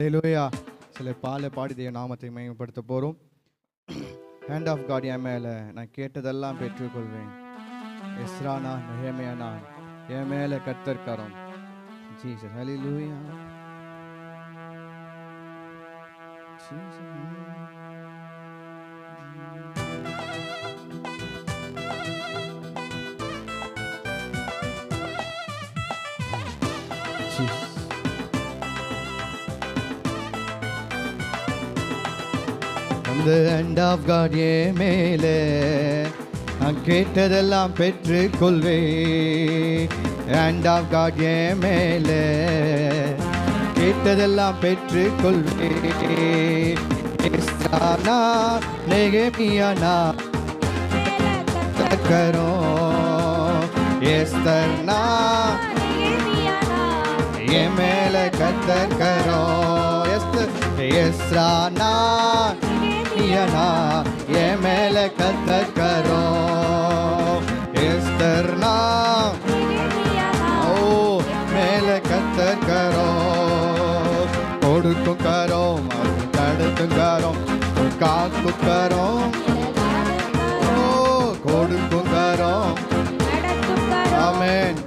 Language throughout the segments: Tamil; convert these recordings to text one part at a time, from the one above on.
ஹல்லேலூயா. சில பாடி தேவ நாமத்தை மகிமைப்படுத்த போகிறோம். ஹேண்ட் ஆஃப் காட் என் மேலே நான் கேட்டதெல்லாம் பெற்றுக்கொள்வேன். எஸ்ரானா நெஹெமியா என் மேலே கர்த்தர் கரம். ஜீசஸ் ஹல்லேலூயா. அந்த ஹேண்ட் ஆஃப் காட் என் மேலே நான் கேட்டதெல்லாம் பெற்றுக்கொள்வேன். ஹேண்ட் ஆஃப் காட் என் மேலே கேட்டதெல்லாம் பெற்றுக்கொள்வேன். எஸ்ரானா நெஹெமியா கரம். எஸ்தர்னா என் மேலே கர்த்தர் கரம். எஸ்ரானா என் மேலே கர்த்தர் கரம். எஸ்தர்னா மேலே கர்த்தர் கரம். கொடுக்கும் கரம், தடுக்கும் கரம், காக்கும் கரம். கொடுக்கும் கரம், ஆமென்,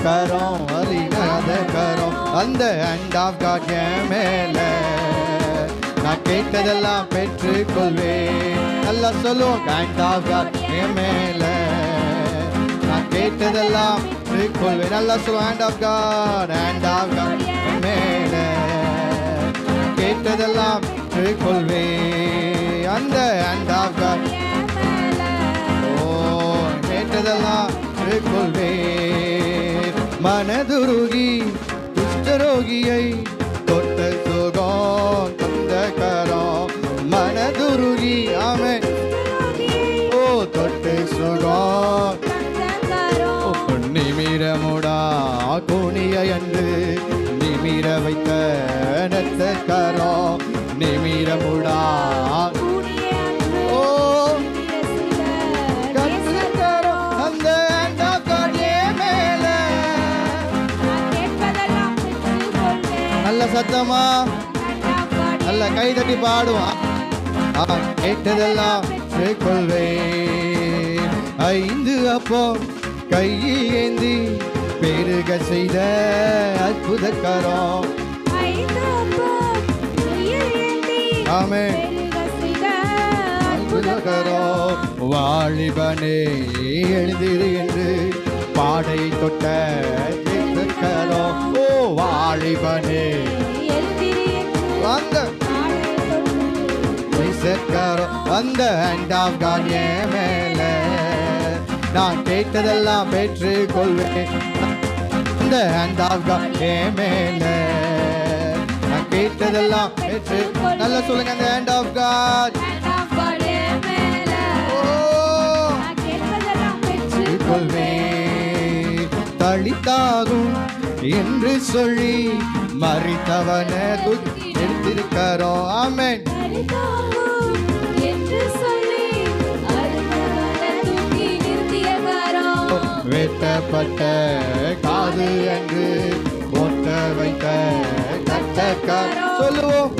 கரம், அறியாத கரம். அந்த ஹேண்ட் ஆஃப் காட் என் மேலே நான் கேட்டதெல்லாம் பெற்றுக்கொள்வேன். நல்லா சொல்லுவோம். ஹேண்ட் ஆஃப் காட் என் மேலே நான் கேட்டதெல்லாம் பெற்றுக்கொள்வேன். நல்லா சொல்லுவோம். Hand of God, hand of God என் மேலே கேட்டதெல்லாம் பெற்றுக்கொள்வேன். அந்த ஹேண்ட் ஆஃப் காட் கேட்டதெல்லாம் பெற்றுக்கொள்வேன். மனதுருகி குஷ்டரோகியை தொட்ட சுகம் தந்த கரம். மனதுருகி ஆமென் தொட்டு சுகம் நிமிரமுடா கூனிய என்று நிமிர வைத்த நத்த கரம். நிமிரமுடா நல்ல சத்தமா நல்ல கை தட்டி பாடுவான். கேட்டதெல்லாம் கொள்வேன். 5 அப்போ கையில் ஏந்தி பெருக செய்த அற்புத கரம். ஆமென், அற்புத கரம். வாலிபனே எழுந்திரு என்று பாடை தொட்ட கரம். ஓ வாலிபனே அந்த அந்த ஹேண்ட் ஆஃப் காட் என் மேலே நான் கேட்டதெல்லாம் பெற்றுக்கொள்வேன். அந்த ஹேண்ட் ஆஃப் காட் என் மேலே நான் கேட்டதெல்லாம் பெற்று நல்லா சொல்லுங்க. அந்த ஹேண்ட் ஆஃப் காட் பெற்றுக்கொள்வேன். தளித்தாகும் என்று சொல்லி மறித்தவன எடுத்திருக்கிறோம். ஆமென். வெட்டப்பட்ட காது என்று ஒட்ட வைத்த கட்டக்கார் சொல்லுவோம்.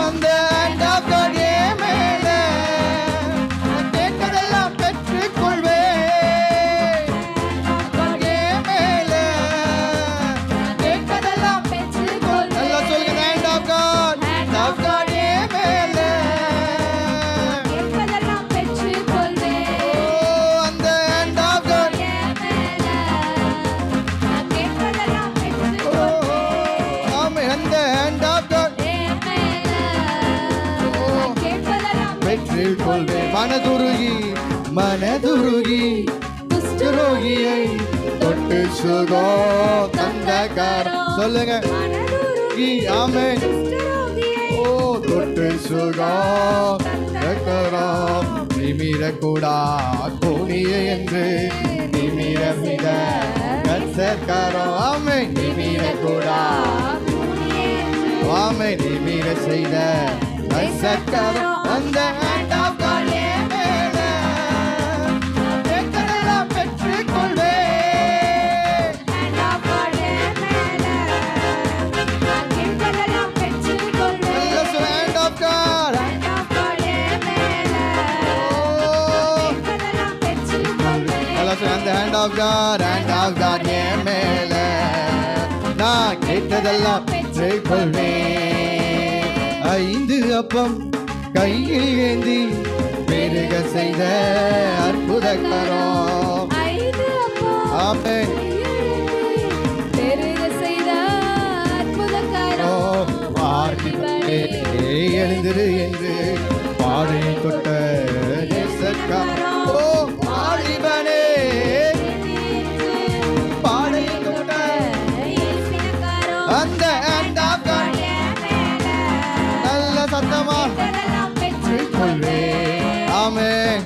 அந்த ஹேண்ட் ஆஃப் காட் என் மேலே கேட்டதெல்லாம் பெற்றுக்கொள்வேன். என் மேலே கேட்டதெல்லாம் பெற்றுக்கொள்வேன். நல்லா சொல்லுங்க. Hand of God, hand of God என் மேலே கேட்டதெல்லாம் பெற்றுக்கொள்வேன். அந்த ஹேண்ட் ஆஃப் காட் என் மேலே கேட்டதெல்லாம் பெற்றுக்கொள்வேன். ஆமென். அந்த ஹேண்ட் ஆஃப் காட் பெற்றுக்கொள்வேன். மனதுருகி குஷ்டரோகியை தொட்டு சுகம் தந்த கரம். சொல்லுங்க. ஆமென். தொட்டு சுகம் தந்த கரம். நிமிரக்கூடா கூனிய என்று நிமிர மிக கர்த்தர் கரம். ஆமென். நிமிரக்கூடா ஆமென். நிமிர செய்த கர்த்தர் கரம். அந்த ஹேண்ட் ஆஃப் காட் என் மேலே கேட்டதெல்லாம் பெற்றுக்கொள்வேன். of God, hand of God என் மேல. நான் கேட்டதெல்லாம் பெற்றுக்கொள்வேன். 5 அப்பம் கையில் ஏந்தி பெருக செய்த அற்புதகரம். ஆமென். பெருக செய்த அற்புதகரம். வார்த்தையே எழுந்திரு என்று பாடை தொட்ட நேசக்காரன். ஓ வாலிபனே பாடை தொட்ட அந்த hand of God நல்ல சத்தமா பெற்றுக்கொள்வேன். ஆமென்.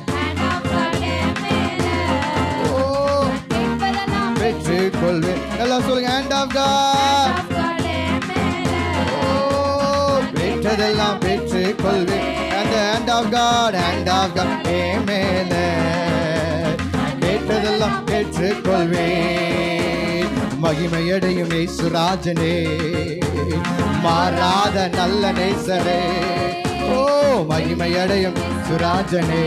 ஓ பெற்றுக்கொள்வேன். எல்லாம் சொல்லுங்க hand of God. ஓ பெற்றதெல்லாம் பெற்றுக்கொள்வேன். அந்த hand of God, hand of God என் மேல. கேட்டதெல்லாம் பெற்றுக்கொள்வேன். மகிமையடையும் இயேசுராஜனே, மாறாத நல்ல நேசரே. ஓ மகிமையடையும் சுராஜனே,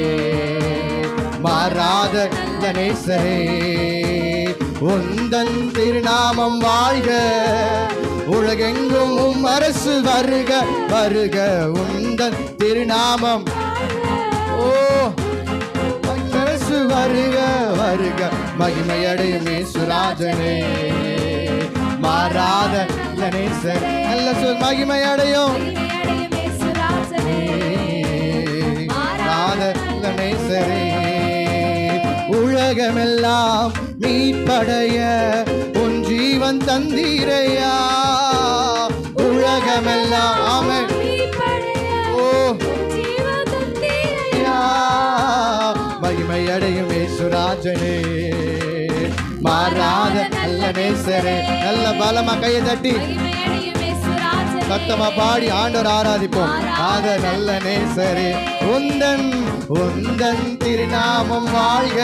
மாறாத நல்ல நேசரே. உந்தன் திருநாமம் வாழ்க, உலகெங்கும் உம் அரசு வருக வருக. உந்தன் திருநாமம் ஓ அரசு வருக வருக. மகிமையடையும் இயேசுராஜனே, மாறாத நேசர். நல்ல சொல். மகிமையடையும் மாறாத நேசரே. உலகமெல்லாம் மீட்படைய உன் ஜீவன் தந்தீரையா. உலகமெல்லாம் ஆமென். ஓ மகிமையடையும் இயேசுராஜனே, மாறாத நல்ல நேசரே. நல்ல பலமா கையை தட்டி சத்தமா பாடி ஆண்டவர் ஆராதிப்போம். ஆத நல்ல நேசரே, உந்தன் உந்தன் திருநாமம் வாழ்க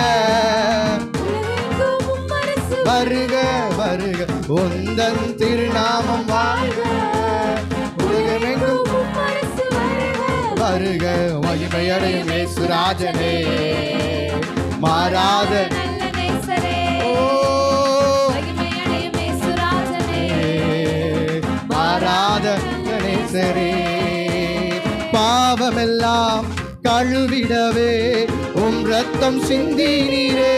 வருக வருக. உந்தன் திருநாமம் வாழ்க, உலகமெங்கும் வருக. மகிமையடையும் இயேசுராஜனே, மாறாத ஓ மாறாத நேசரே. பாவமெல்லாம் கழுவிடவே உம் ரத்தம் சிந்தினீரே.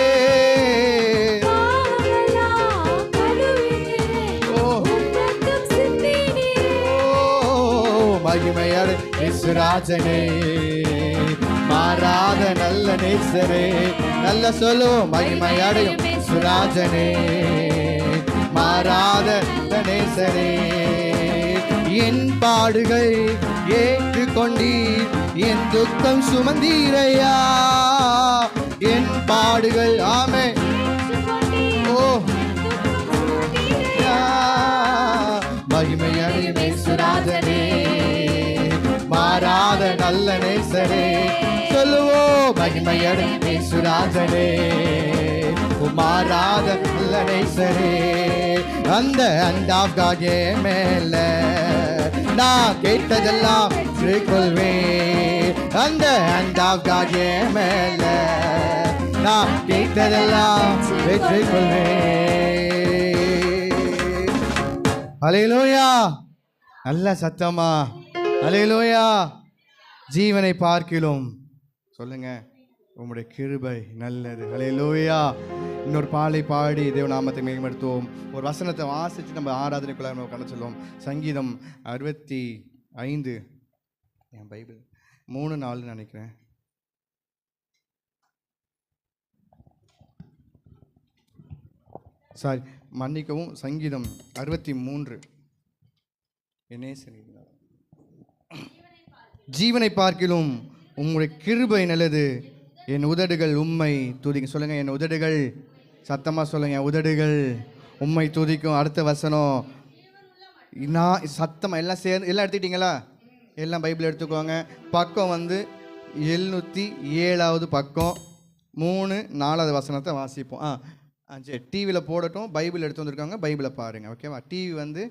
மகிமையடை இயேசுராஜனே, மாறாத நல்ல நேசரே. நல்ல சொல்லுவோம். மகிமையடையும் இயேசுராஜனே, மாறாத நேசரே. என் பாடுகள் ஏற்றுக்கொண்டீர், என் துக்கம் சுமந்தீரையா. என் பாடுகள் ஆமென். ஓ மகிமையடையும் இயேசுராஜனே, மாறாத நல்ல நேசரே. சொல்லுவோம். மகிமையடையும் இயேசுராஜனே, மாறாத நல்ல நேசரே. அந்த hand of God என் மேல. நான் கேட்டதெல்லாம் பெற்றுக்கொள்வேன். அந்த hand of God என் மேல. நான் கேட்டதெல்லாம் பெற்றுக்கொள்வேன். ஹல்லேலூயா. நல்ல சத்தமா ஹல்லேலூயா. ஜீவனை பார்க்கிலும் சொல்லுங்க உம்முடைய கிருபை நல்லது. ஹல்லேலூயா. இன்னொரு பாலை பாடி தேவநாமத்தை மேம்படுத்துவோம். ஒரு வசனத்தை வாசித்து நம்ம ஆராதனைக்குள்ள நம்ம கடந்து சொல்லுவோம். சங்கீதம் 65 என் பைபிள் 3:4 நினைக்கிறேன். சாரி மன்னிக்கவும். சங்கீதம் 63 என்னே சரி. ஜீவனை பார்க்கிலும் உம்முடைய கிருபை நல்லது, என் உதடுகள் உம்மை துதிக்கும். சொல்லுங்க என் உதடுகள். சத்தமாக சொல்லுங்க என் உதடுகள் உம்மை துதிக்கும். அடுத்த வசனம் நான் சத்தமாக எல்லாம் சேர்ந்து எல்லாம் எடுத்துக்கிட்டீங்களா? எல்லாம் பைபிள் எடுத்துக்குவாங்க. பக்கம் வந்து 707 பக்கம் 3-4 வசனத்தை வாசிப்போம். சரி டிவியில் போடட்டும். பைபிள் எடுத்து வந்திருக்காங்க, பைபிளை பாருங்கள். ஓகேவா? டிவி வந்து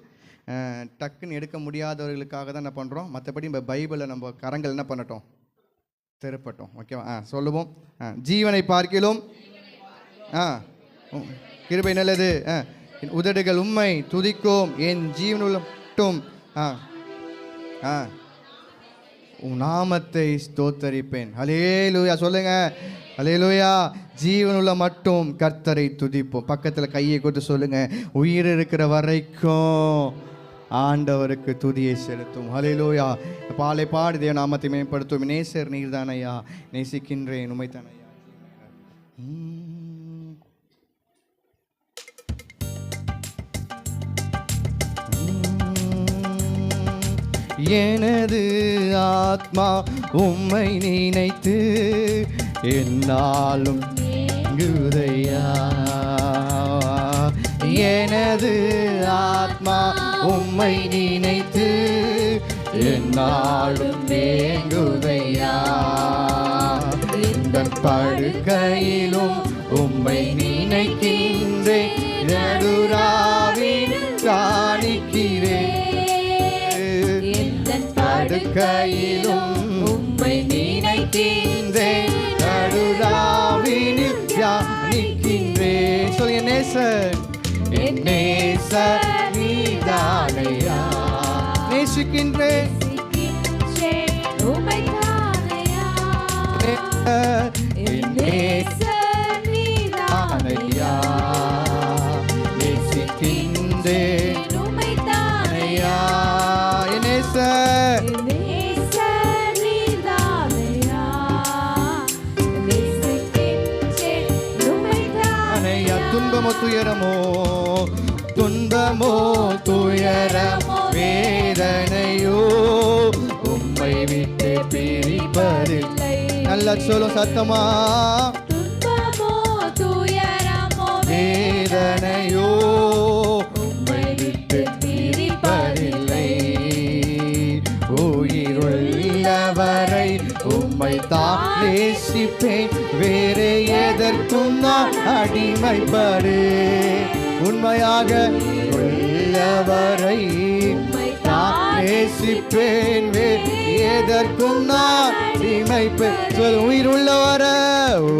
டக்குன்னு எடுக்க முடியாதவர்களுக்காக தான் என்ன பண்ணுறோம். மற்றபடி நம்ம பைபிளை நம்ம கரங்கள் என்ன பண்ணட்டும், திருப்பட்டும். ஓகேவா? சொல்லுவோம். ஜீவனை பார்க்கிலும் கிருபை நல்லது. என் உதடுகள் உம்மை துதிக்கும், என் ஜீவனுள்ள மட்டும் உன் நாமத்தை ஸ்தோத்தரிப்பேன். ஹல்லேலூயா சொல்லுங்க. ஹல்லேலூயா. ஜீவனுள்ள மட்டும் கர்த்தரை துதிப்போம். பக்கத்தில் கையை கொடுத்து சொல்லுங்க, உயிர் இருக்கிற வரைக்கும் ஆண்டவருக்கு துதியை செலுத்தும். ஹல்லேலூயா. பாலை பாடி தேவ நாமத்தை மேம்படுத்தும். நேசர் நீர் தானையா, நேசிக்கின்றேன் உமை தானையா. எனது ஆத்மா உம்மை நினைத்து என்னாலும் ஏங்குதையா. எனது ஆத்மா உம்மை நினைத்து என்னாலும் ஏங்குதையா. இந்த படுக்கையிலும் உம்மை நினைக்கின்றேன், நடுராவில் காணிக்கிறேன். படுக்கையிலும் உம்மை நினைக்கின்றேன், நடுராவினில் தியானிக்கின்றேன். சொல்லுங்க, நேசர் என் நேசர் நீதானையா, நேசிக்கின்றேன் உம்மை தானையா. என் நேசர் நீதானையா, நேசிக்கின்றேன் உம்மை தானையா. என் நேசர் துன்பமோ துயரமோ, துன்பமோ துயரமோ வேதனையோ உம்மை விட்டு பிரிப்பதில்லை. நல்ல சொல்லும் சத்தமா. துன்பமோ துயரமோ வேதனையோ உம்மை விட்டு பிரிப்பதில்லை. உயிருள்ளவரை உம்மை தான் நேசிப்பேன், வேறு எதற்கும் நான் அடிமைப்படு. உண்மையாக உள்ளவரை நான் நேசிப்பேன், வேறு எதற்கும் நான் அடிமைப்பேன். உயிருள்ளவர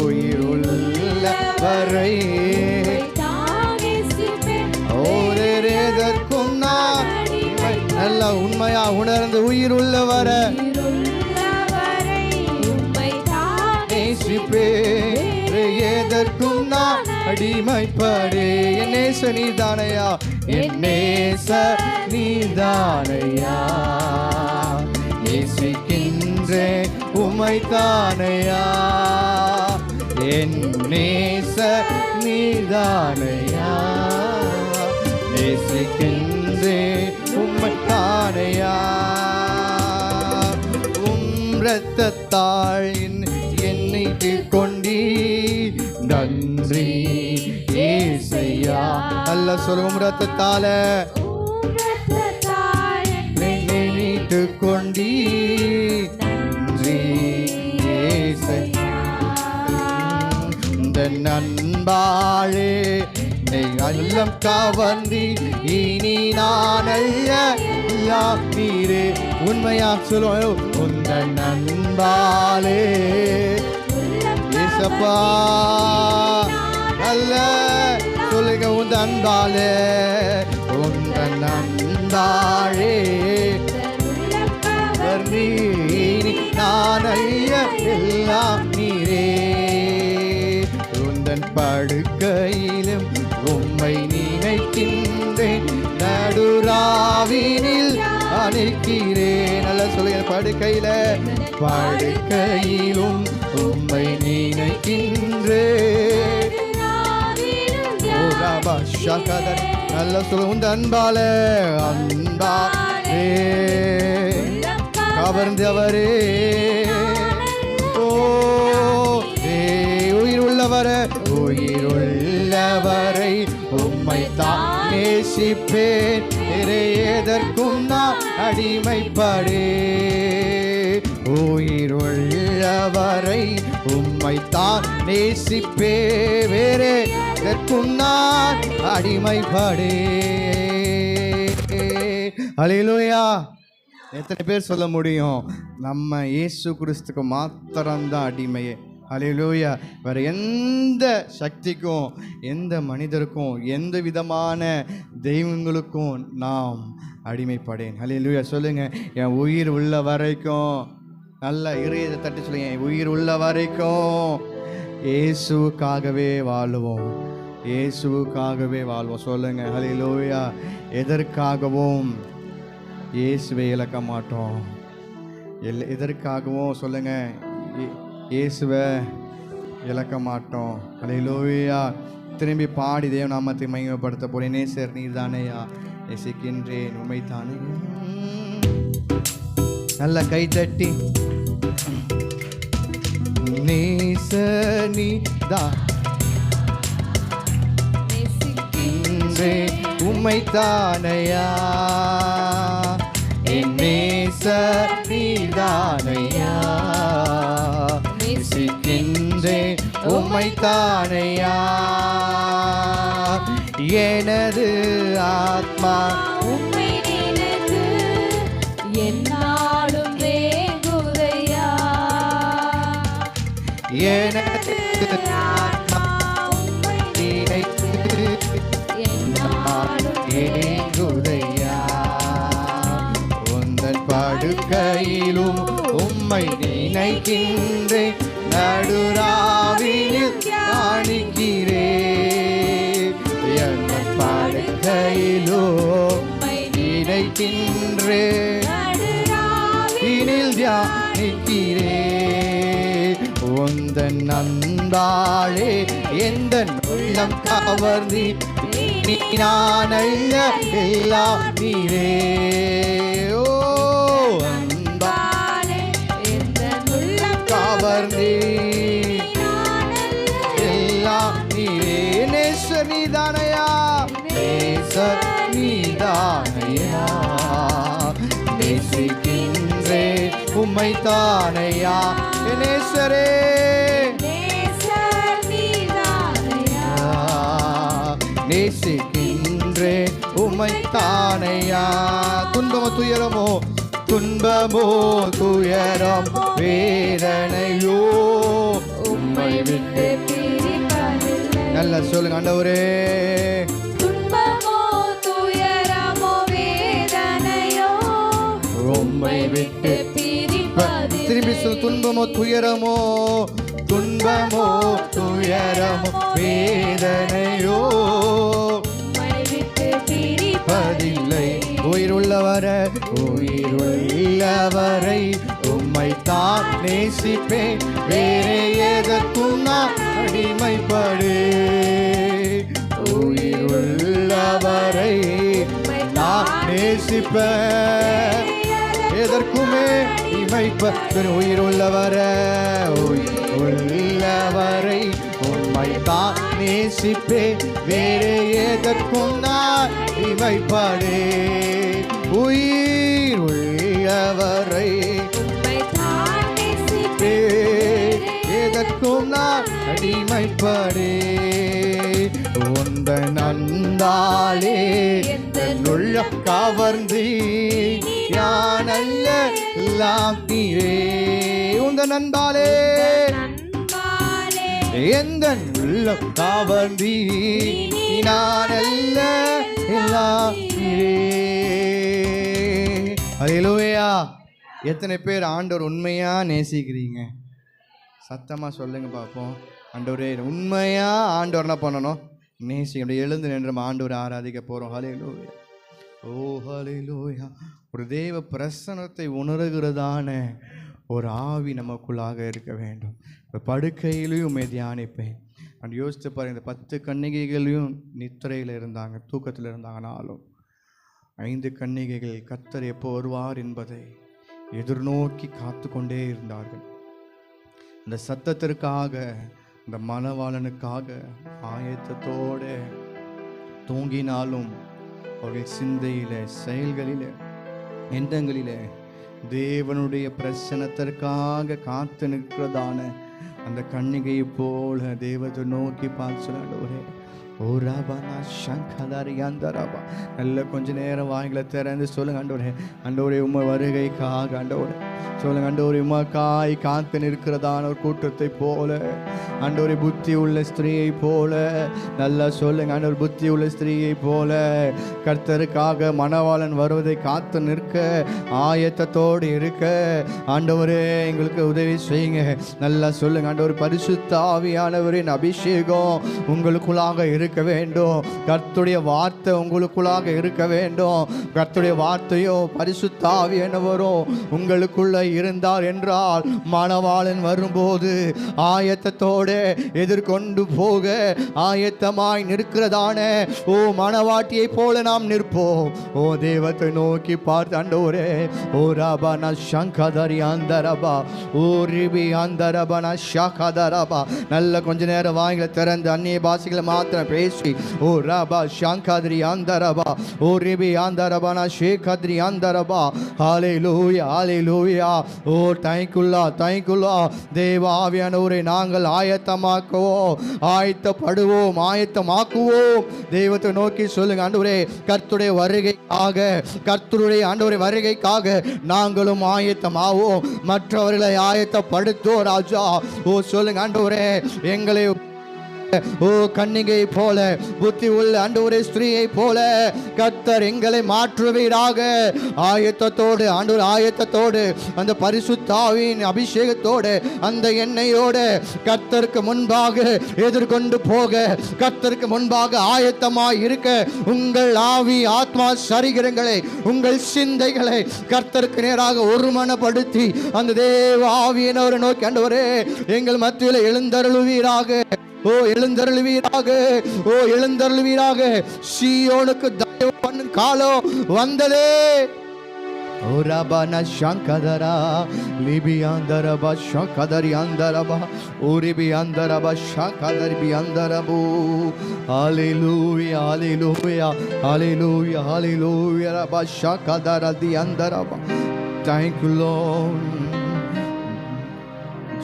உயிருள்ளவரை வேறு எதற்கும் நான் நல்ல உண்மையா உணர்ந்து உயிருள்ளவர எதற்கும் நான் அடிமைப்படே. என் நேச நீதானையா, என் நேச நீதானையா, நேசிக்கின்றேன் உம்மை தானையா. என் நேச நீதானையா, நேசிக்கின்றேன் உம்மை தானையா. இரத்தத்தால் என்னை கொண்டீ, நன்றி ஏசையா. அல்ல சொல்லும், இரத்தத்தால என்னை மீட்டு கொண்டீ, நன்றி ஏசையா. இந்த நண்பாளே அல்லம் கவர்ந்தி, இனி நான் அல்ல நீரே. உண்மையா சொல்லுவோம், உந்த நண்பாலே ஏசப்பா அல்ல சொல்லுங்க. உந்த அன்பாலே, உந்த நண்பாளே நான் அல்ல எல்லாம் நீரே. உந்தன் படுக்கையிலும் உம்மை நினைக்கின்றேன், நடுராவினில் அணைக்கிறேன். நல்ல சொல்லுங்க, படுக்கையில படுக்கையிலும் உம்மை நினைக்கின்றேன். நல்ல சொல்லுங்க, உந்த அன்பால அன்பாலே கவர்ந்தவரே. ஓ உயிருள்ளவரை உயிருள்ளவரை உம்மை தான் நேசிப்பேன், எதற்கும் நான் அடிமைப்படே. உயிருள்ளவரை உம்மை தான் நேசிப்பே, வேறே எதற்கும் நான் அடிமைப்படே. அல்லேலூயா. எத்தனை பேர் சொல்ல முடியும், நம்ம இயேசு கிறிஸ்துக்கு மாத்திரம்தான் அடிமையே? அல்லேலூயா. வேற எந்த சக்திக்கும், எந்த மனிதருக்கும், எந்த விதமான தெய்வங்களுக்கும் நாம் அடிமைப்படேன். அல்லேலூயா. சொல்லுங்க, என் உயிர் உள்ள வரைக்கும், நல்ல இதயத்தை தட்டி சொல்லுங்க, என் உயிர் உள்ள வரைக்கும் இயேசுவுக்காகவே வாழுவோம், இயேசுவுக்காகவே வாழ்வோம். சொல்லுங்க அல்லேலூயா. எதற்காகவும் இயேசுவை இழக்க மாட்டோம். எதற்காகவும் சொல்லுங்க, இயேசுவை இழக்க மாட்டோம். அல்லேலூயா. திரும்பி பாடி தேவ நாமத்தை மகிமைப்படுத்த போறேன். நேசர் நீர் தானையா, நேசிக்கின்றேன் உம்மை தானே. நல்ல கை தட்டி, நேசர் நீதான் உம்மை தானையா, என் நேசர் நீதானையா, நேசிக்கின்றேன் உம்மை தானையா. எனது ஆத்மா உம்மை நினைத்து என்னாலும் வேகுதையா, எனது ஆத்மா உம்மை நினைத்து என்னாலும் வேகுதையா. உந்தன் படுக்கையிலும் உம்மை நினைக்கின்றேன், நடுராவினில் காணிக்கிறேன். என் படுக்கையிலும் உம்மை நினைக்கின்றேன், நடுராவினில் தியானிக்கிறேன். உந்தன் அன்பாலே எந்தன் உள்ளம் கவர்ந்தி, நான் அல்ல எல்லாம் நீரே. ஓ அன்பாலே எந்தன் உள்ளம் கவர்ந்தி, எல்லாம் நீரே. நேசர் நீதானையா, நேசர் நீதானையா, நேசிக்கின்றேன் உம்மை தானையா. நேசரே நேசிக்கின்றேன் உம்மை தானையா. துன்பமோ துயரமோ, துன்பமோ துயரமோ வேதனையோ உம்மை விட்டு பிரிப்பதில்லை. நல்லா சொல்லுங்க ஆண்டவரே. துன்பமோ துயரமோ வேதனையோ உம்மை விட்டு பிரிப்பதில்லை. திரும்பி சொல். துன்பமோ துயரமோ, துன்பமோ துயரமோ வேதனையோ உம்மை விட்டு பிரிப்பதில்லை. உயிர் உள்ளவரை, உயிர் உள்ளவரை உம்மை தான் நேசிப்பேன், வேறே எதற்கும் நான் அடிமைப்படு. உயிர் உள்ளவரை நான் நேசிப்பேன், எதற்குமே இமைப்பேன். உயிர் உள்ளவரை, உயிர் உள்ளவரை உம்மை தான் நேசிப்பேன், வேறே எதற்கும் நான் இமைப்படே. உயிர் உள்ளவரை உம்மை தான் நேசிப்பேன், எதற்கும் நான் அடிமைப்படே. உந்தன் அன்பாலே என் உள்ளம் கவர்ந்து, நான் அல்ல எல்லாம் நீரே. உந்தன் அன்பாலே எந்தன் உள்ளம் கவர்ந்து, நான் அல்ல எல்லாம் நீரே. அல்லேலூயா. எத்தனை பேர் ஆண்டவர் உண்மையா நேசிக்கிறீங்க? சத்தமா சொல்லுங்க பார்ப்போம். ஆண்டவரே உண்மையா ஆண்டவர் என்ன பண்ணணும்? நேசிக்க. அப்படி எழுந்து நின்று நம்ம ஆண்டவரை ஆராதிக்க போறோம். ஹல்லேலூயா. ஓ ஹல்லேலூயா. ஒரு தேவ பிரசன்னத்தை உணர்கிறதான ஒரு ஆவி நமக்குள்ளாக இருக்க வேண்டும். இப்போ படுக்கையிலையும் தியானிப்பேன். நான் யோசித்து பாருங்க, இந்த 10 கன்னிகைகளையும் நித்திரையில் இருந்தாங்க, தூக்கத்தில் இருந்தாங்கனாலும் 5 கன்னிகைகள் கர்த்தர் எப்போ வருவார் என்பதை எதிர்நோக்கி காத்து கொண்டே இருந்தார்கள். இந்த சத்தத்திற்காக, இந்த மணவாளனுக்காக ஆயத்தத்தோட தூங்கினாலும் அவர்கள் சிந்தையில, செயல்களில, எண்ணங்களில தேவனுடைய பிரசன்னத்திற்காக காத்து நிற்கிறதான அந்த கன்னிகையை போல தேவத்தை நோக்கி பார்த்து, ஓ ரபனா சங்கதரி அந்தரபா. நல்ல கொஞ்ச நேரம் வாய்களை திறந்து சொல்லுங்க, ஆண்டவரே ஆண்டவரே உம்மை வருகைக்காக ஆண்டவரே சொல்லுங்க, ஆண்டவரே உமக்காய் காத்து நிற்கிறதான ஒரு கூட்டத்தை போல, ஆண்டவரே புத்தி உள்ள ஸ்திரீயை போல, நல்லா சொல்லுங்க ஆண்டவர், புத்தி உள்ள ஸ்திரீயை போல கர்த்தருக்காக மணவாளன் வருவதை காத்து நிற்க ஆயத்தத்தோடு இருக்க ஆண்டவரே எங்களுக்கு உதவி செய்யுங்க. நல்லா சொல்லுங்க ஆண்டவர், பரிசுத்த ஆவியானவரின் அபிஷேகம் உங்களுக்குள்ளாக இருக்க வேண்டும். கர்த்தருடைய வார்த்தை உங்களுக்குள்ளாக இருக்க வேண்டும். கர்த்தருடைய வார்த்தையோ பரிசுத்த ஆவியானவரும் உங்களுக்குள்ள இருந்தார் என்றால் மணவாளன் வரும்போது ஆயத்தத்தோடு எதிர்கொண்டு போக ஆயத்தமாய் நிற்கிறதான ஓ மணவாட்டியை போல நாம் நிற்போம். ஓ தேவத்தை நோக்கி பார்த்து ஆண்டவரே ஓ ரபனா சங்கதரி அந்தரபா ஓ ரிபி அந்தரபனா ஷகதரபா. நல்ல கொஞ்ச நேரம் வாயில திறந்து அந்நிய பாஷைகளை மாத்திரம் பேசி ஓ ரபா சங்கதரி அந்தரபா ஓ ரிபி அந்தரபனா ஷேகத்ரி அந்தரபா. ஹalleluya ஹalleluya. ஓ தேங்க்யூல்லா தேவ ஆவியானவரை நாங்கள் ஆயத்தமாக்குவோம், ஆயத்தப்படுவோம், ஆயத்தமாக்குவோம். தெய்வத்தை நோக்கி சொல்லுங்க ஆண்டவரே, கர்த்தருடைய வருகைக்காக, கர்த்தருடைய ஆண்டவரை வருகைக்காக நாங்களும் ஆயத்தமாவோம், மற்றவர்களை ஆயத்தப்படுத்துவோம் ராஜா. ஓ சொல்லுங்க ஆண்டவரே, எங்களை ஓ கன்னிகை போல புத்தி உள்ள ஆண்டவரே ஸ்திரீயை போல கர்த்தர் எங்களை மாற்றுவீராக. ஆயத்தத்தோடு ஆண்டவர் ஆயத்தத்தோடு அந்த பரிசுத்த ஆவியின் அபிஷேகத்தோடு அந்த எண்ணெயோடு கர்த்தருக்கு முன்பாக எதிர்கொண்டு போக, கர்த்தருக்கு முன்பாக ஆயத்தமாய் இருக்க உங்கள் ஆவி ஆத்மா சரீரங்களை உங்கள் சிந்தைகளை கர்த்தருக்கு நேராக ஒருமனப்படுத்தி அந்த தேவ ஆவியினவரை நோக்கி ஆண்டவரே எங்கள் மத்தியில் எழுந்தருளுவீராக. ஓ எழுந்தருளுவீராக, ஓ எழுந்தருளுவீராக. சீயோனுக்கு தயவு பண்ணும் காலம் வந்ததே. ஓ ரபனா சங்கதரா லிபி அந்தரபா சங்கதரி அந்தரபா ஓ ரிபி அந்தரபா சங்கதரி அந்தரபு. ஹalleluya ஹalleluya ஹalleluya ஹalleluya ரபா சங்கதரி அந்தரபா. Thank you Lord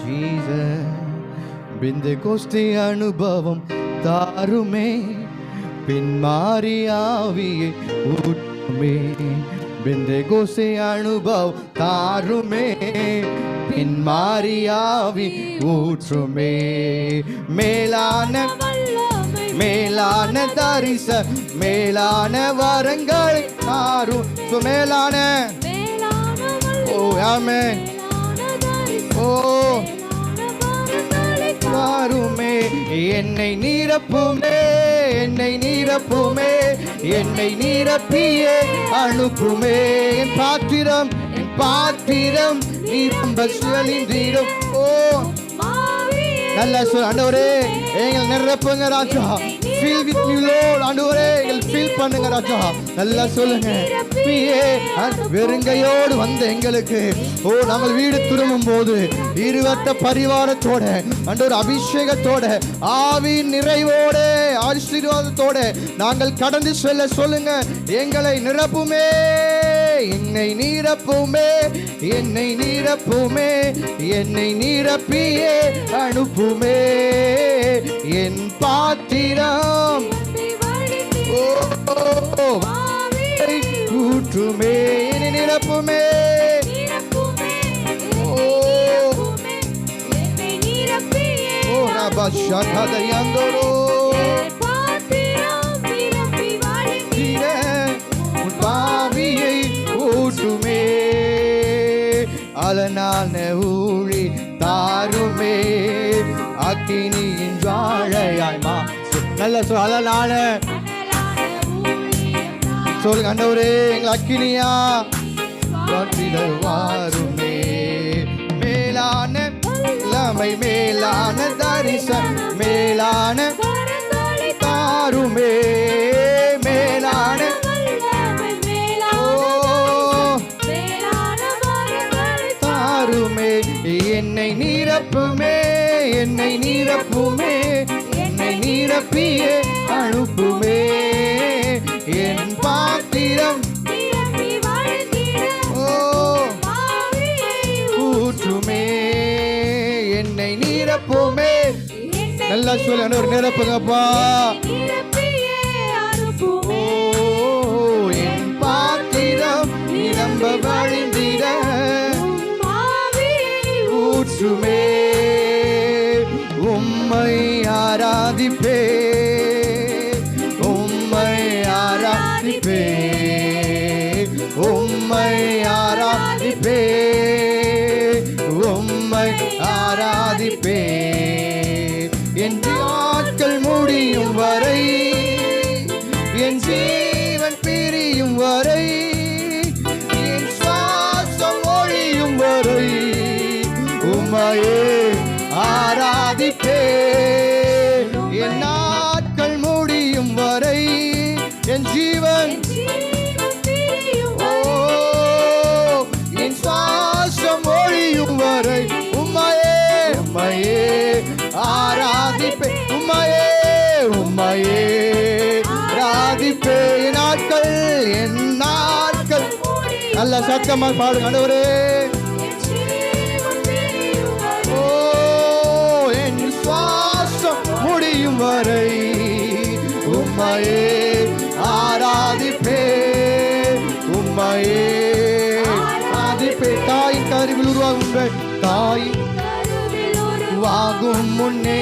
Jesus. பெந்தெகோஸ்தே அனுபவம் தாருமே, பின்மாறி ஆவியை ஊற்றுமே. பெந்தெகோஸ்தே அனுபவம் தாருமே, பின்மாறி ஆவி ஊற்றுமே. மேலான மேலான தரிச மேலான வரங்களை தாரும். மேலான ஓ ஆமென். ஓ தாருமே, என்னை நீரப்புமே, என்னை நீரப்புமே, என்னை நீரப்பியே அனுப்புமே. என் பாத்திரம் நிரம்ப சுழலின்றீரும். ஓ நல்லா சொல் ஆண்டவரே, எங்கள் நிரப்புங்க ராஜா. Fill with me Lord. ஆண்டவரே எங்கள் fill பண்ணுங்க ராஜா. நல்லா சொல்லுங்க. வெறுங்கையோடு வந்த எங்களுக்கு ஓ நாங்கள் வீடு திரும்பும் போது இருவட்ட பரிவாரத்தோட ஆண்டவர் அபிஷேகத்தோட ஆவி நிறைவோட ஆசீர்வாதத்தோட நாங்கள் கடந்து செல்ல சொல்லுங்க. எங்களை நிரப்புமே, என்னை நீரப்புமே, என்னை நீரப்புமே, என்னை நீரப்பியே அனுப்புமே. என் பாத்திரம் ஊற்றுமே, என்னை நிரப்புமே. ஓ ரபா ஷகதரி அந்தரோ பாவியை ஊற்றுமே. அலனான ஊழி தாருமே, அக்கினியின் ஜுவாலையாய் மா. நல்ல சொல். அலனான சொல்லுங்க ஆண்டவரே, எங்கள் அக்கினியா வாருமே. மேலான இளமை, மேலான தரிசனம், மேலான தாருமே, மேலான தாருமே. என்னை நீரப்புமே, என்னை நீரப்புமே, என்னை நீரப்பியே அனுப்புமே. என் பாத்திரம் ஊற்றுமே, என்னை நீரப்புமே. நல்லா சொல்ல ஒரு நிரப்புங்கப்பா. ஆராதிப்பே, உம்மை ஆராதிப்பே, உம்மை ஆராதிப்பே. என் நாட்கள் முடியும் வரை, என் ஜீவன் பிரியும் வரை, என் சுவாசம் ஒழியும் வரை உம்மையே ஆராதிப்பே. என் நாட்கள் முடியும் வரை, என் ஜீவன் ஓ, என் சுவாசம் ஒழியும் வரை உம்மையே உம்மையே ஆராதிப்பே, உம்மையே உம்மையே ஆராதிப்பே. என் நாட்கள், என் நாட்கள் நல்ல சத்தமா பாடுங்க ஆண்டவரே. ஓ, என் சுவாசம் முடியும் வரை உம்மையே ஆராதிப்பே, உம்மையே ஆராதிப்பே. தாயின் கருவில் உருவாகும், தாயின் வாகும் முன்னே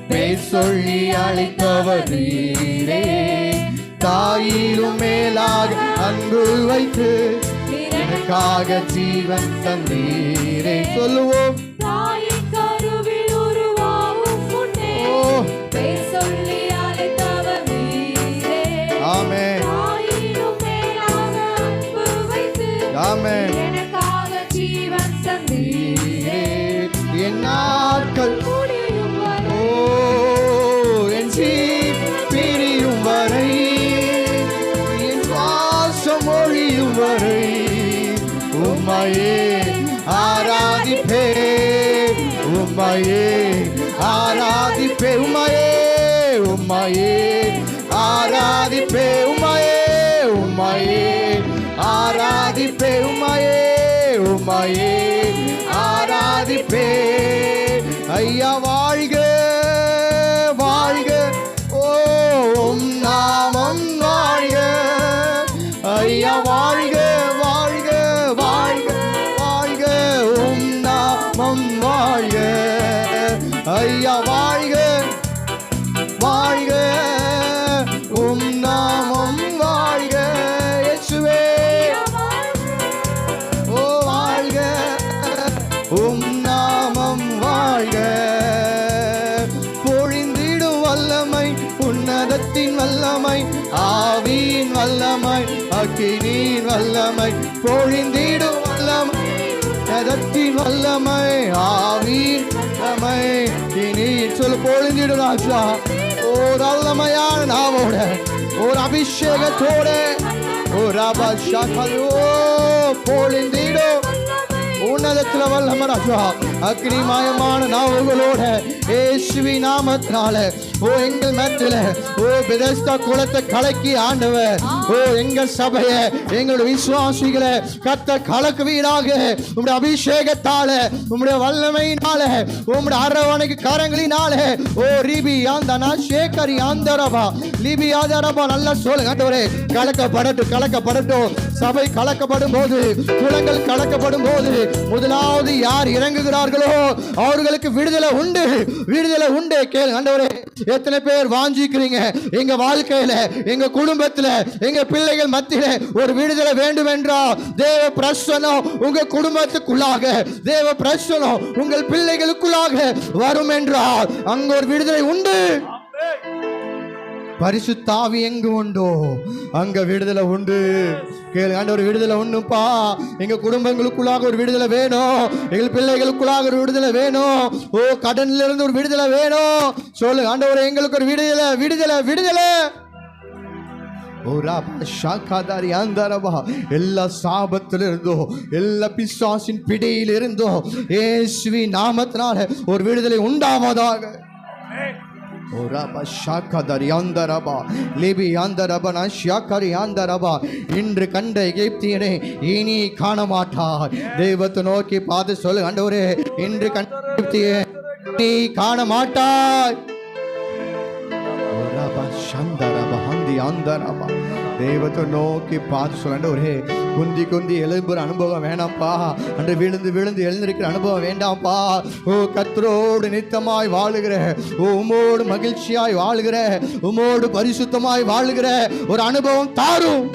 பேர் சொல்லி அழைத்தவர் நீரே. தாயிலும் மேலாக அன்பு வைத்து எனக்காக ஜீவன் தந்தீரே. சொல்லுவோம், தாயின் கருவில் உருவாகும் முன்னே பேர் சொல்லி அழைத்தவர் நீரே. ஆமென், தாயிலும் மேலாக அன்பு வைத்து ஆமென். எனக்காக ஜீவன் தந்தீரே. என் நாட்கள் முடியும் வரை, ஓ, என் ஜீவன் பிரியும் வரை, என் சுவாசம் ஒழியும் வரை உம்மையே ஆராதிப்பே, உம்மையே ஆராதிப்பே, உம்மையே உம்மையே ஆராதிப்பே, உம்மையே உம்மையே ஆராதிப்பே, உம்மையே உம்மையே ஆராதிப்பே. ஐயா வாழ்க வாழ்க, ஓ உம் நாமம் வாழ்க. ஐயா வாழ்க வாழ்க வாழ்க வாழ்க, உம் நாமம் வாழ்க. ஐயா வாழ்க வாழ்க, உம் நாமம் வாழ்க. இயேசுவே ஓ வாழ்க, உம் நாமம் வாழ்க. பொழிந்திடும் வல்லமை, உன்னதத்தின் வல்லமை, ஆவியின் வல்லமை, அக்கினியின் வல்லமை. பொழிந்திடும் வல்லமை, உன்னதத்தின் வல்லமை, ஆவியின் வல்லமை, இனி சொல்லு. பொழிந்திடும் ராஜா, ஒரு வல்லமையான நாவோட, ஒரு அபிஷேகத்தோட, ஒரு அபிஷேகத்தோ பொழிந்திடும் உன்னதத்துல வல்லமை ராஜா. அக்னிமயமான நாவுகளோட இயேசுவின் நாமத்தினால ஓ எங்கள் மத்தியில ஓ பெதஸ்தா குலத்தை கலக்கி ஆண்டவர், ஓ எங்க சபையை, எங்களுடைய விசுவாசிகளை கர்த்தர் கலக்குவீராக. உம்முடைய அபிஷேகத்தால, உம்முடைய வல்லமையினால, உம்முடைய அரவணைக்கு கரங்களினால. ஓ ரிபி ஆந்தனா சேகரி ஆந்தரபா லிபி ஆதரபா. நல்லா சொல்லுங்க ஆண்டவரே, கலக்கப்படட்டும் கலக்கப்படட்டும். சபை கலக்கப்படும் போது, குலங்கள் கலக்கப்படும் போது முதலாவது யார் இறங்குகிறார்களோ அவர்களுக்கு விடுதலை உண்டு, விடுதலை உண்டு. கேளு ஆண்டவரே, எத்தனை பேர் வாஞ்சிக்கிறீங்க எங்க வாழ்க்கையில, எங்க குடும்பத்துல, எங்க பிள்ளைகள் மத்தியில ஒரு விடுதலை வேண்டும் என்றால் தேவ பிரசன்னம் உங்க குடும்பத்துக்குள்ளாக, தேவ பிரசன்னம் உங்கள் பிள்ளைகளுக்குள்ளாக வரும் என்றால் அங்க ஒரு விடுதலை உண்டு. பரிசுத்த ஆவி எங்கு உண்டோ அங்க விடுதலை உண்டு. கேளு ஆண்டவர், விடுதலை உண்டுப்பா. எங்க குடும்பங்களுக்குள்ளாக ஒரு விடுதலை வேணும், எங்கள் பிள்ளைகளுக்குள்ளாக ஒரு விடுதலை வேணும். ஓ கடன்ல இருந்து ஒரு விடுதலை வேணும். சொல்லு ஆண்டவர், எங்களுக்கு ஒரு விடுதலை விடுதலை விடுதலை. எல்லா சாபத்திலிருந்தோ, எல்லா பிசாசின் பிடியில் இருந்தோ இயேசுவின் நாமத்தினால ஒரு விடுதலை உண்டாவதாக. இன்று கண்ட எகிப்தியனை இனி காண மாட்டார். தெய்வத்தை நோக்கி பார்த்து சொல்லு ஆண்டவரே, இன்று கண்ட எகிப்தியை நீ காண மாட்டாய். தெய்வத்தை நோக்கி பார்த்து சொல்ல, ஒரே குந்தி குந்தி எழும்புற அனுபவம் வேணாம்ப்பா. அன்று விழுந்து விழுந்து எழுந்திருக்கிற அனுபவம் வேண்டாம்ப்பா. ஓ கர்த்தரோடு நித்தமாய் வாழுகிற, உம்மோடு மகிழ்ச்சியாய் வாழுகிற, உம்மோடு பரிசுத்தமாய் வாழுகிற ஒரு அனுபவம் தாரும்.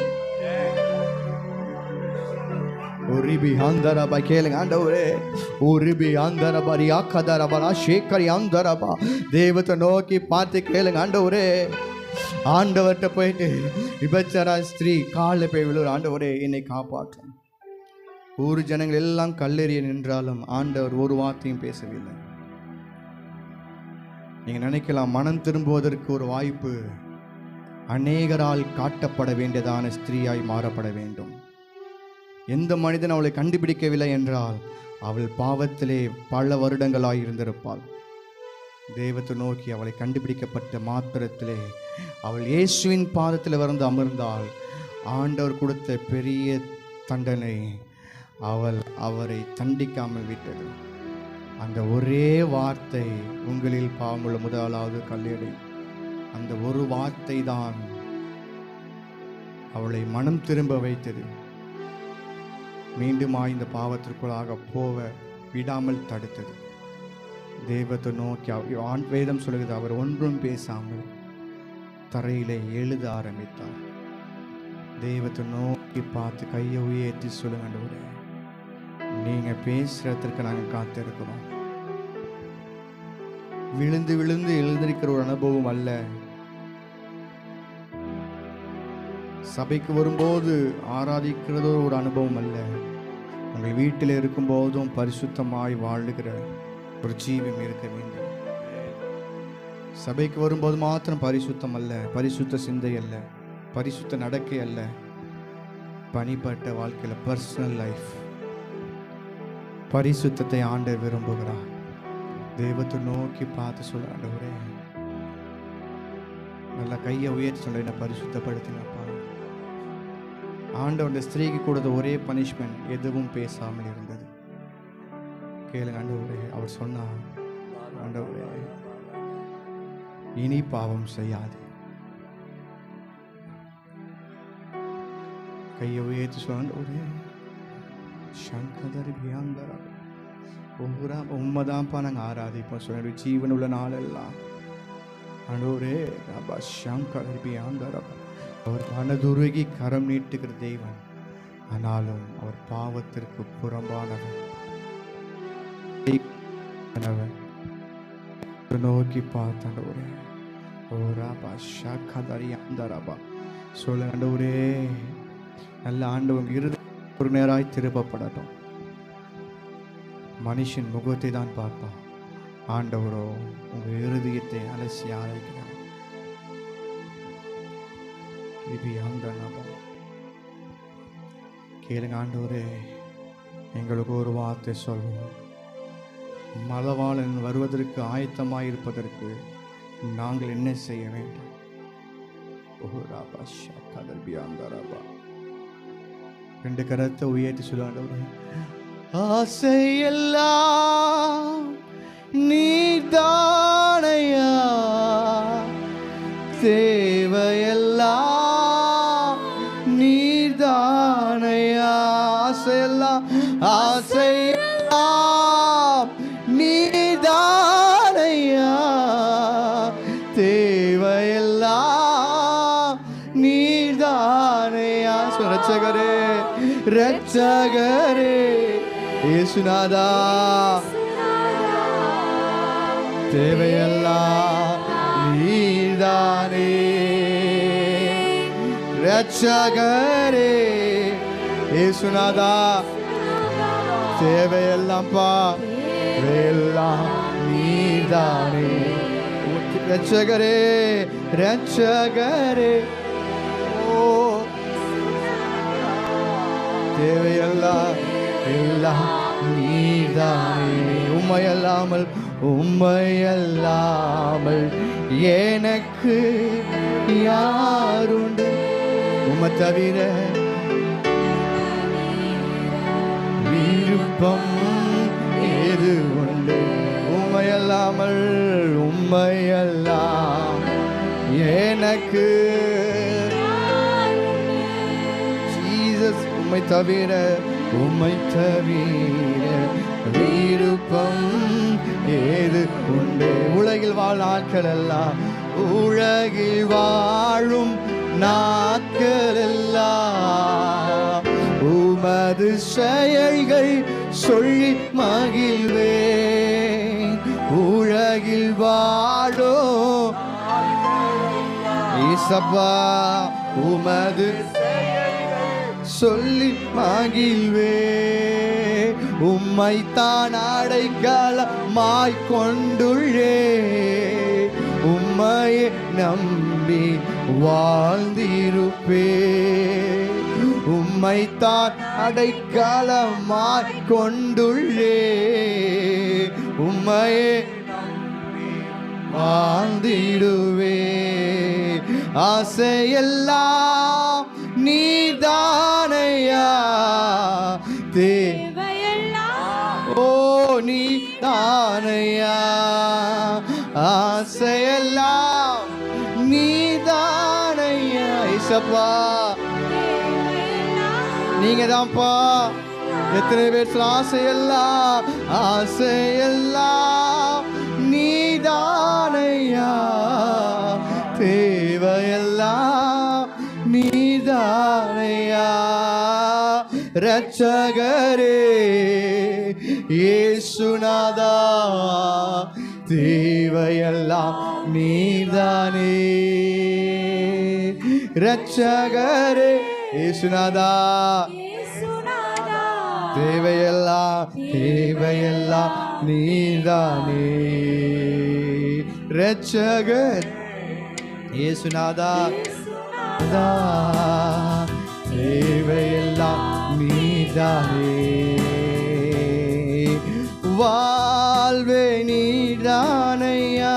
உரிபி ஆந்தரபா கேளுங்க ஆண்டவரே. உரிபி ஆந்தரபா ரியாக்கதரபா ஷேக்கரி ஆந்தரபா. தெய்வத்தை நோக்கி பார்த்து கேளுங்க ஆண்டவரே. ஆண்டவர்கிட்ட போயிட்டு விபச்சார ஸ்திரீ காலில் போய் விழுற, ஆண்டவரே என்னை காப்பாற்றும். ஊர் ஜனங்கள் எல்லாம் கல்லெறிய நின்றாலும் ஆண்டவர் ஒரு வார்த்தையும் பேசவில்லை. நீங்க நினைக்கலாம், மனம் திரும்புவதற்கு ஒரு வாய்ப்பு அநேகரால் காட்டப்பட வேண்டியதான ஸ்திரீயாய் மாறப்பட வேண்டும். எந்த மனிதன் அவளை கண்டுபிடிக்கவில்லை என்றால் அவள் பாவத்திலே பல வருடங்களாய் இருந்திருப்பாள். தெய்வத்தை நோக்கி அவளை கண்டுபிடிக்கப்பட்ட மாத்திரத்திலே அவள் இயேசுவின் பாதத்தில் வந்து அமர்ந்தாள். ஆண்டவர் கொடுத்த பெரிய தண்டனை அவரை தண்டிக்காமல் விட்டது. அந்த ஒரே வார்த்தை, உங்களில் பாவமுள்ள முதலாவது கல்லெறி, அந்த ஒரு வார்த்தை தான் அவளை மனம் திரும்ப வைத்தது. மீண்டும் இந்த பாவத்திற்குள்ளாக போக விடாமல் தடுத்தது. தெய்வத்தை நோக்கி வேதம் சொல்லுகிறது, அவர் ஒன்றும் பேசாமல் தரையிலே எழுத ஆரம்பித்தார். தெய்வத்தை நோக்கி பார்த்து கையை உயர்த்தி சொல்லுங்க, நீங்க பேசுறதுக்கு நாங்கள் காத்திருக்கிறோம். விழுந்து விழுந்து எழுந்திருக்கிற ஒரு அனுபவம் அல்ல. சபைக்கு வரும்போது ஆராதிக்கிறது ஒரு அனுபவம் அல்ல. உங்கள் வீட்டில் இருக்கும்போதும் பரிசுத்தமாய் வாழுகிற ஒரு ஜீவம் இருக்க வேண்டும். சபைக்கு வரும்போது மாத்திரம் பரிசுத்தம் அல்ல, பரிசுத்த சிந்தை அல்ல, பரிசுத்த நடக்கை அல்ல, தனிப்பட்ட வாழ்க்கையில் பர்சனல் லைஃப் பரிசுத்தத்தை ஆண்டவர் விரும்புகிறார். தெய்வத்தை நோக்கி பார்த்து சொல்ல, ஆண்டவரே நல்லா கையை உயர்த்தி சொல்ல, என்ன பரிசுத்தப்படுத்தினப்பா. ஆண்டவர் ஸ்திரீக்கு கொடுத்த ஒரே பனிஷ்மெண்ட், எதுவும் பேசாமல் இருந்தது. கேளுங்க ஆண்டவரே. அவர் சொன்னார், ஆண்டவரே இனி பாவம் செய்யாது. கையை உயர்த்தி சொன்ன, ஒரே சங்கதரி பியாந்தரா ஒவ்வொரு உண்மைதான்ப்பா நாங்கள் ஆராதிப்போம் சொல்ல, ஜீவன் உள்ள நாளெல்லாம். ஆண்டவரே ரபா சங்கதரி பியாந்தரா. அவர் மனதுருகி கரம் நீட்டுகிற தெய்வன், ஆனாலும் அவர் பாவத்திற்கு புறம்பானவர். நோக்கி பார்த்தாண்டவரே, சொல்ல ஆண்டவரே, நல்ல ஆண்டவங்க இறுதி ஒரு நேராய் திருப்பப்படட்டும். மனுஷன் முகத்தை தான் பார்ப்பான், ஆண்டவரோ உங்க இருதயத்தை அலசி ஆராய்கிறார். கேளுங்க ஆண்டவரே, எங்களுக்கு ஒரு வார்த்தை சொல்வோம். மலவாளன் வருவதற்கு ஆயத்தமாய் இருப்பதற்கு நாங்கள் என்ன செய்ய வேண்டும்? ரெண்டு கரத்தை உயர்த்தி சொல்லுவாங்க, ஆசையெல்லாம் நீதானையா, தேவையெல்லாம் நீதானையா. ஆசையெல்லாம் ஆசையெல்லாம் நீதானையா, தேவையெல்லாம் நீதானையா. ரட்சகரே ரட்சகரே இயேசுநாதா, தேவையெல்லாம் நீதானே. ரட்சகரே இயேசுநாதா, தேவையெல்லாம்ப்பா, தேவையெல்லாம் நீதானே. ரட்சகரே ரட்சகரே, ஓ தேவையெல்லாம் எல்லாம் நீதானே. உம்மையல்லாமல் உம்மையல்லாமல் எனக்கு யாருண்டு? உம்மை தவிர விருப்பம் ஏது உண்டு? உம்மையல்லாமல் உம்மையெல்லாம் எனக்கு உம்மை தவிர விருப்பம் ஏது உண்டு. உலகில் வாழ் நாட்கள் எல்லாம், உலகில் வாழும் நாட்கள் எல்லாம் உமது செயல்கள் சொல்லி மகிழ்வேன். உலகில் வாழும் இயேசப்பா உமது சொல்லி மகிழ்வே. உம்மைத்தான் அடைக்கலமாய் கொண்டுள்ளே, உம்மையே நம்பி வாழ்ந்திருப்பே. உம்மைத்தான் அடைக்கலமாய் கொண்டுள்ளே, உம்மையே வாழ்ந்திடுவே. ஆசையெல்லாம் நீதானையா, தேவையெல்லாம் ஓ நீதானையா. ஆசையெல்லாம் நீதானையா. இசப்பா நீங்க தான்ப்பா. எத்தனை பேர் சொல்ல ஆசையெல்லாம், ஆசையெல்லாம் நீதானையா, தேவையெல்லாம் நீதானையா. ரட்சகரே இயேசுநாதா, தேவையெல்லாம் நீதானே. ரட்சகரே இயேசுநாதா, தேவையெல்லாம் தேவையெல்லாம் நீதானே. ரட்சகர் இயேசுநாதா, தேவையெல்லாம் நீதானே. வாழ்வே நீதானையா,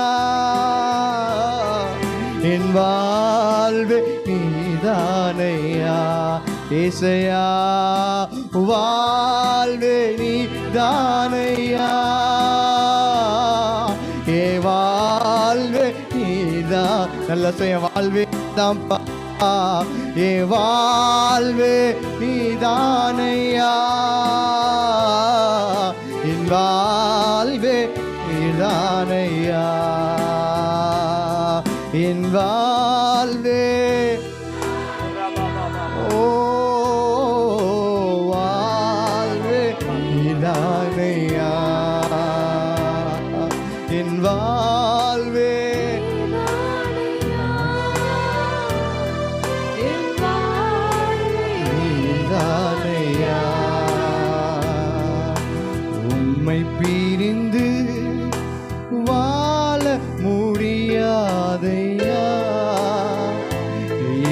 என் வாழ்வே நீதானையா. ஏசையா வாழ்வே நீதானையா, ஏ வாழ்வே நீதா. நல்ல செய்ய வாழ்வே தான்ப்பா, ஏ வாழ்வே நீதானையா, என் வாழ்வே நீதானையா, என் வாழ்வே. ஓ வாழ்வே நீதானையா, என் வாழ்வே நீதானையா. உம்மை பிரிந்து வாழ முடியாதையா,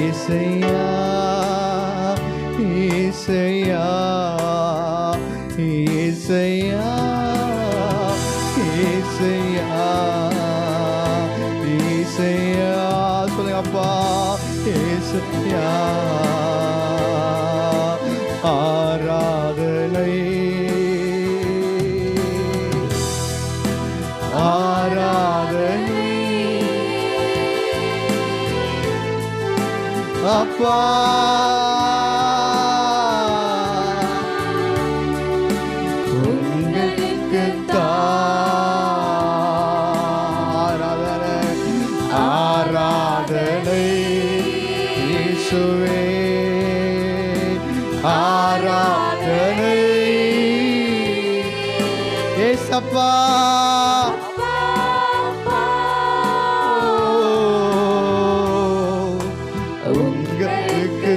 இசையா இசையா இசையா இசையா இசையா. சொல்லுங்க அப்பா, இசையா. ஆராதனை ஆராதனை அப்பா, உங்களுக்கு ஆராதனை ஆராதனை இயேசுவே, ஆராதனை ஏசப்பா. உங்களுக்கு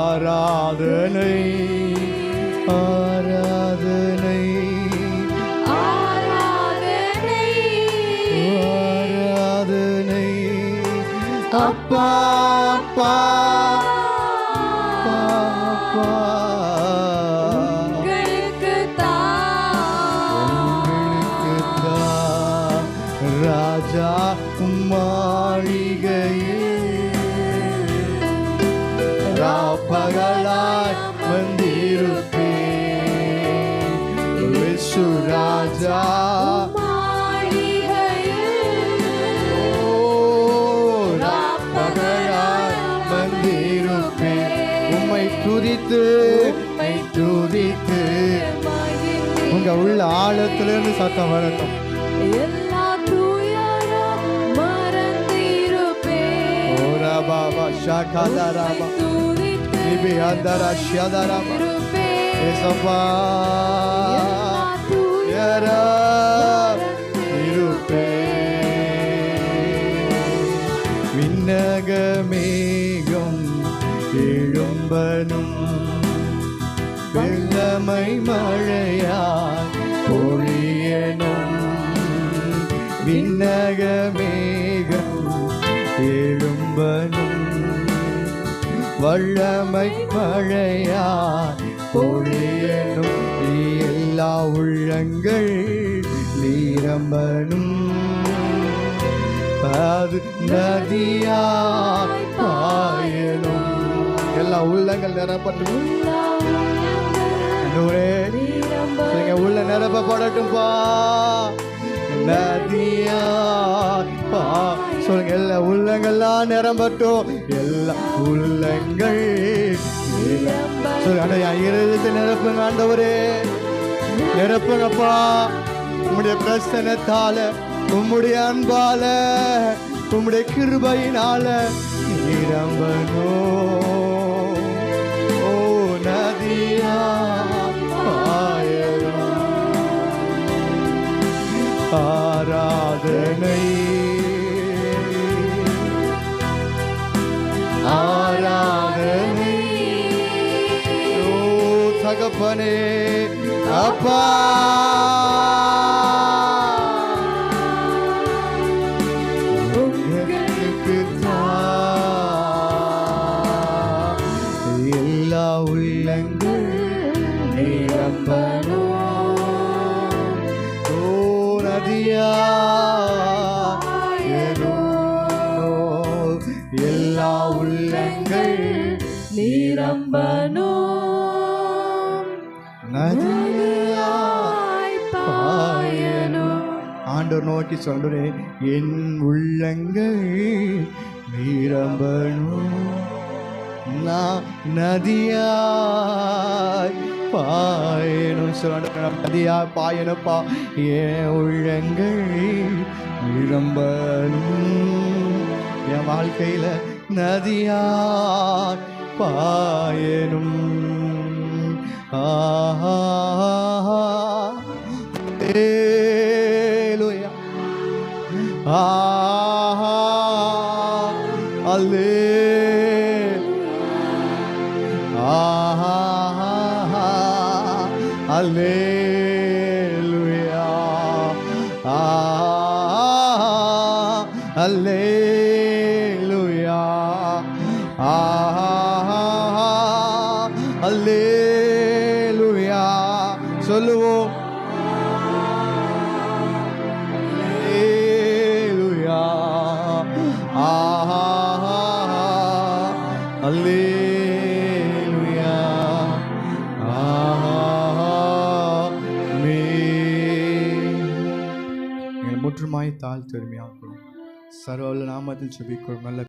ஆராதனை ஆராதனை ஆராதனை அப்பா அப்பா அப்பா. ராஜா மாளிகையில் ராப்பகலாய் வந்திருப்பேன். விசு ராஜா ராப்பகலாய் துதித்து மகிழ்ந்தேன். உங்க உள்ள ஆழத்திலிருந்து சத்தம் வரட்டும். எல்லா துயரம் மறந்திருப்பேன். ஓரா பாபா ஷாகாதாராபா துதித்து இபி அந்தரா ஷியாதாராபா இருப்பேன். ஏசப்பா எல்லா துயரம் யாரா இருப்பேன். விண்ணகமேகம் எழும்பனும் வெள்ளமை மழையாய் பொழியனும். விண்ணகமேகம் எழும்பனும் வல்லமை மழையாய் பொழியனும். எல்லா உள்ளங்கள் நீரம்பனும் அது நதியாய் பாயனும். எல்லா உள்ளங்கள் நிரப்பட்டும். நீங்க உள்ள நிரப்பப்படட்டும்பா. நதியாய் பா சொல்லுங்க. எல்லா உள்ளங்கள்லாம் நிரம்பட்டும். எல்லா உள்ளங்கள் சொல்லுங்க. இருதயத்தை நிரப்புங்க ஆண்டவரே, நிரப்புங்கப்பா. உம்முடைய பிரசனத்தால, உம்முடைய அன்பால, உம்முடைய கிருபையினால நிரம்பணும். ஓ நதியா பாயணும். ஆராதனை ஆராதனை ஓ தகப்பனே அப்பா. எல்லா உள்ளங்கள் நிரம்பணும். ஓ நதியா எல்லா உள்ளங்கள் நிரம்பணும். நதியாய் பாயணும். ஆண்டவர் நோக்கி சொல்றேன். என் உள்ளங்கள் நிரம்பணும். நான் நதியாய் பாயணும். சொல்றேன் நதியாய் பாயணுப்பா. என் உள்ளங்கள் நிரம்பணும். என் வாழ்க்கையில நதியாய் பாயணும். ஆஹா அல்லேலூயா ஆஹா அல்லேலூயா ஆஹா அல்லேலூயா ஆஹா அல்லேலூயா ஆஹா அல்லேலூயா சொல்லுவோம். அல்லேலூயா ஆஹா அல்லேலூயா ஆமென். முற்றுமாய் தாழ் பெருமையாக்கும் சர்வ நாமத்தில் செபிக்கிறோம் நல்ல